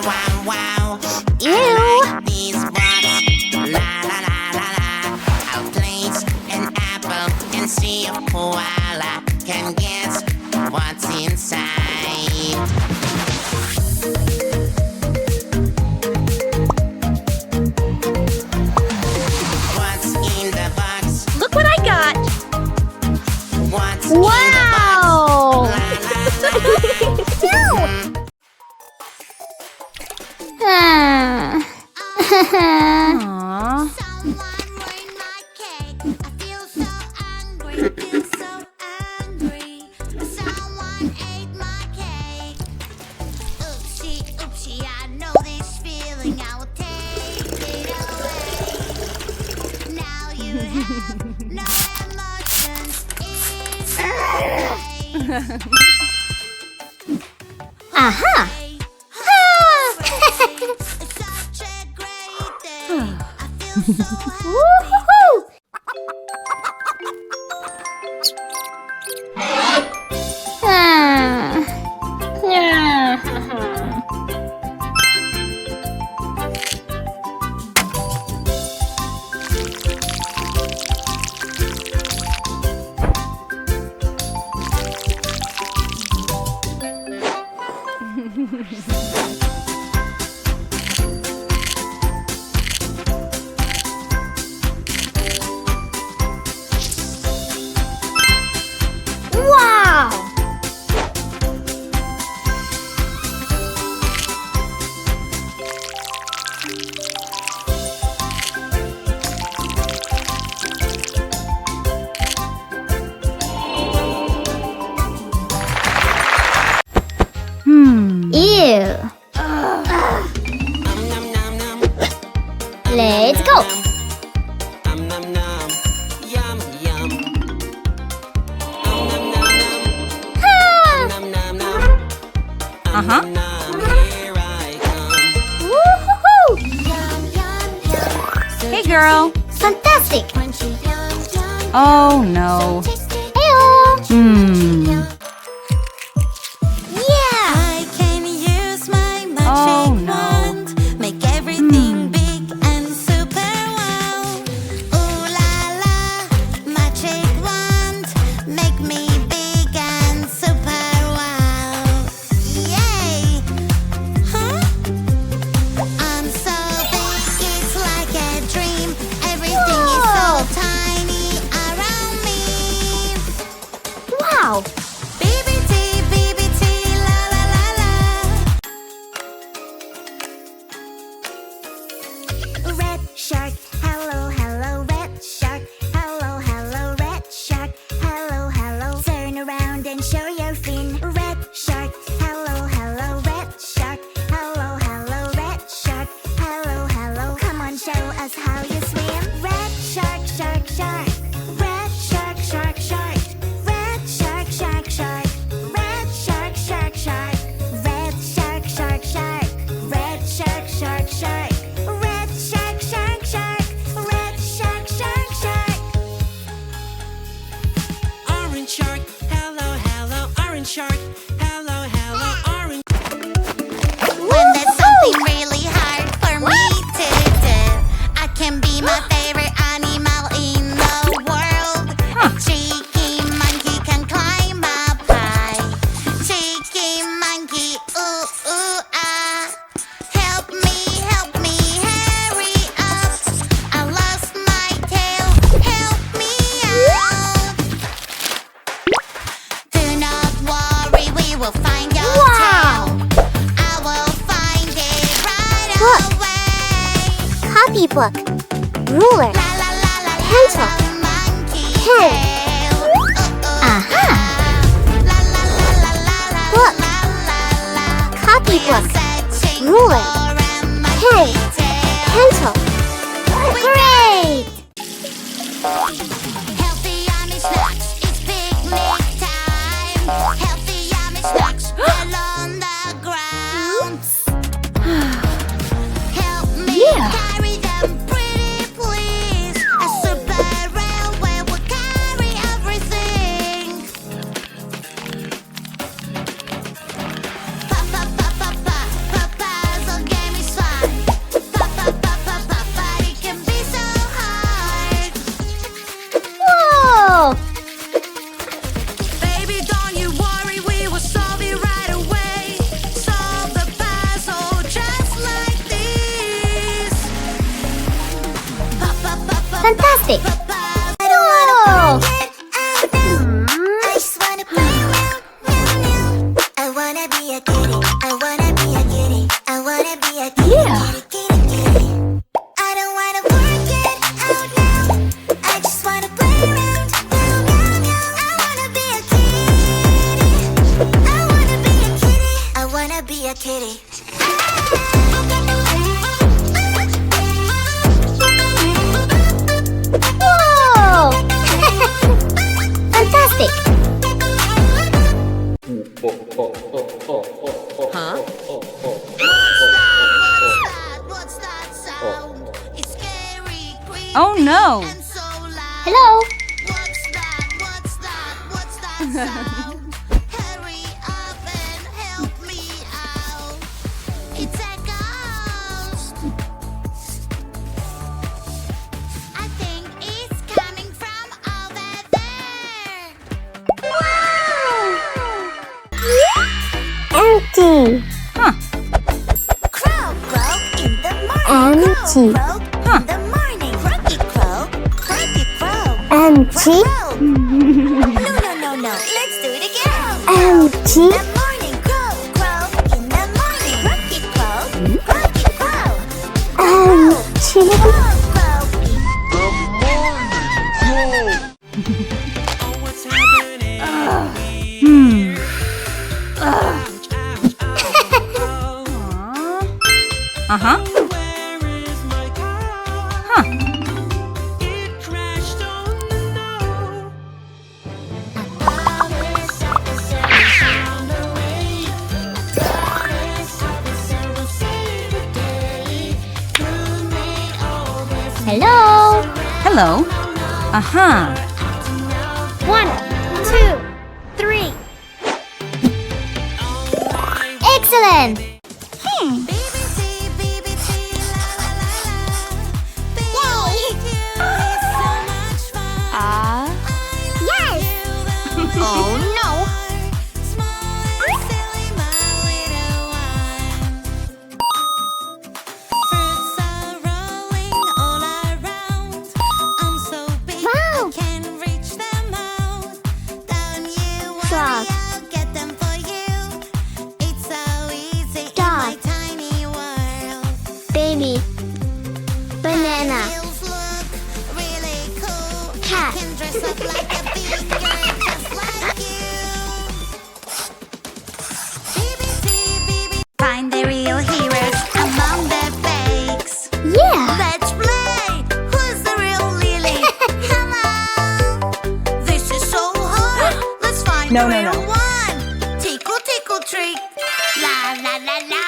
wow, wow, wow. Ew. I like these rocks. La la la la la. I'll place an apple and see if koala can guess what's inside. What's in the box? Look what I got. What's Wow. in the box? La, la, la, la. Aww. Someone ruined my cake. I feel so angry, feel so angry. Someone ate my cake. Oopsie, oopsie, I know this feeling. I will take it away. Now you have no emotions in your face. Aha. It's such a great day. I feel so happy. Woo-hoo-hoo. Ah. Yeah. Wow. Ew. Nom, nom, nom, nom. Let's go. Nom, nom, nom. Yum, yum. Nom, nom, nom, nom. Ah. Nom, nom, nom. Uh-huh. Nom, nom, here I come. Woo-hoo-hoo. Yum, yum, yum. Hey, girl. Fantastic. Crunchy, yum, yum. Oh, no. Tasty. Ew. Yeah. I can use my magic Oh, no. wand, make everything big and super wow. Ooh la la, magic wand, make me big and super wow. Yay! Huh? I'm so big, it's like a dream. Everything is so tiny around me. Wow. BBT, la la la la. Red shark, hello, hello, red shark, hello, hello, red shark, hello, hello. Turn around and show your fin. Red shark, hello, hello, red shark, hello, hello, red shark, hello, hello. Come on, show us how you swim. Red shark, shark, shark. Red shark, shark, shark. Red shark, shark, shark. Red shark, shark, shark. Red shark, shark, shark. Red shark, shark, shark. Red shark, shark, shark. Red shark, shark, shark. Orange shark, hello, hello. Orange shark, hello, hello. Orange. When there's something really hard for me to do, I can be my favorite animal in the world. A cheeky monkey can climb up high. Cheeky monkey, ooh, ooh, ah. Help me, hurry up. I lost my tail, help me out. Do not worry, we will find your Wow. tail. I will find it right Look. away. Copybook. Ruler. La la la la Pencil. la, monkey Pen. tail. Aha. La la la la la la Look. la la la. Copybook. Searching Ruler. for a Pen. monkey tail. Pencil. Great. Healthy yummy snacks, it's picnic time. Healthy yummy snacks all on the ground. Help me Yeah. carry them, pretty please. A super railway will carry everything. Pa pa pa pa pa pa puzzle Fantastic! I don't wanna Whoa! forget out now. I just wanna play around, meow, meow. I wanna be a kitty. I wanna be a kitty. I wanna be a kitty, Yeah. kitty, kitty, kitty. I don't wanna work it out now. I just wanna play around, meow, meow, meow. I wanna be a kitty. I wanna be a kitty. I wanna be a kitty. Whoa! Fantastic! What's that sound? It's scary, creepy, Oh no! and so loud. Hello? What's that? What's that? What's that sound? Hurry up and help me out. It's a ghost. I think it's coming from over there. Empty! Crow, crow in the morning. Empty. Crow, crow in the morning. Croaky crow, croaky crow. Empty! Crow. No. Let's do it again. Empty! In the morning, crow, crow in the morning. Croaky crow, croaky crow. Empty! Crow, crow. Uh-huh. Huh. Hello? Hello. Uh-huh. 1, 2, 3. Excellent! BBC, BBC, la la la la. BBC is so much fun. Yes! Oh no! Small and silly, my little one. Fruits are rolling all around. I'm so big Wow. I can reach them out. Don't you worry, Frog. I'll get them for you. It's so easy in my Dog. tiny world. Baby. Banana. Wheels look really cool. Cat. I can dress up like a big girl just like you. BBC, find the real heroes among the fakes. Yeah! Let's play. Who's the real Lily? Come on. This is so hard. Let's find No, the no, real no. one. Tickle, tickle, trick. La la la la.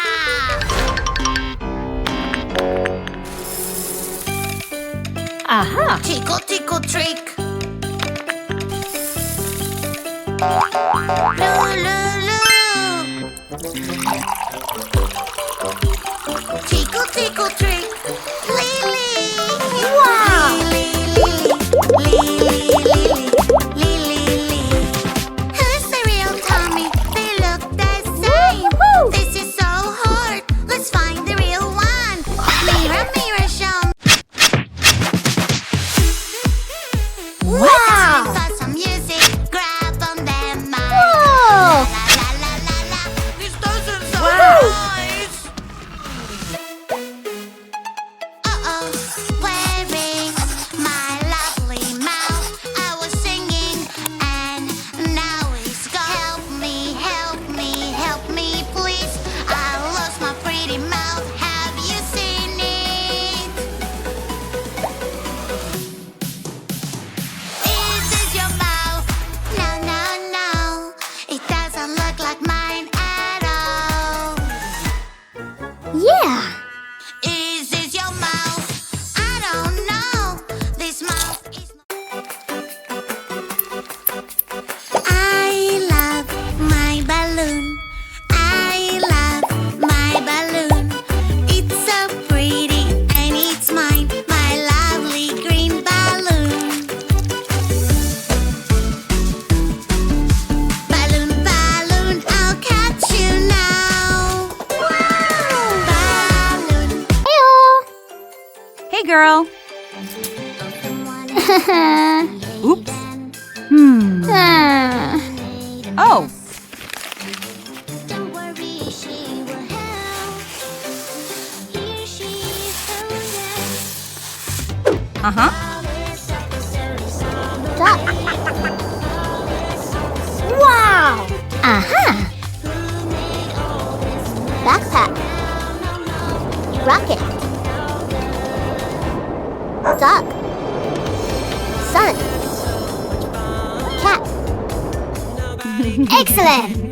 Aha. Tickle, tickle, trick. Lulu. Tickle, tickle, trick. Lily. Wow. Lily. Who's the real Tommy? They look the same. Woo-hoo. This is so hard. Let's find the real one. Mirror, mirror, show me. Wow! Got some music, grab on them. Whoa! La la la la. This doesn't sound Wow. nice. Uh-oh, wearing my lovely mouth. I was singing and now it's gone. Help me, help me, help me, please. I lost my pretty mouth. Have you seen it? Is this your mouth? No. It doesn't look like mine at all. Yeah! Is this your mouth? I don't know. This mouth is not. I love my balloon. I love my balloon. It's so pretty and it's mine. My lovely green balloon. Balloon, I'll catch you now. Balloon. Heyo! Hey, girl. Someone Oops. Hmm. Oh. Don't worry, she will help. Here she's coming. Uh-huh. Duck. Wow. Aha. Backpack. Rocket. Duck. Sun. Cat. Excellent.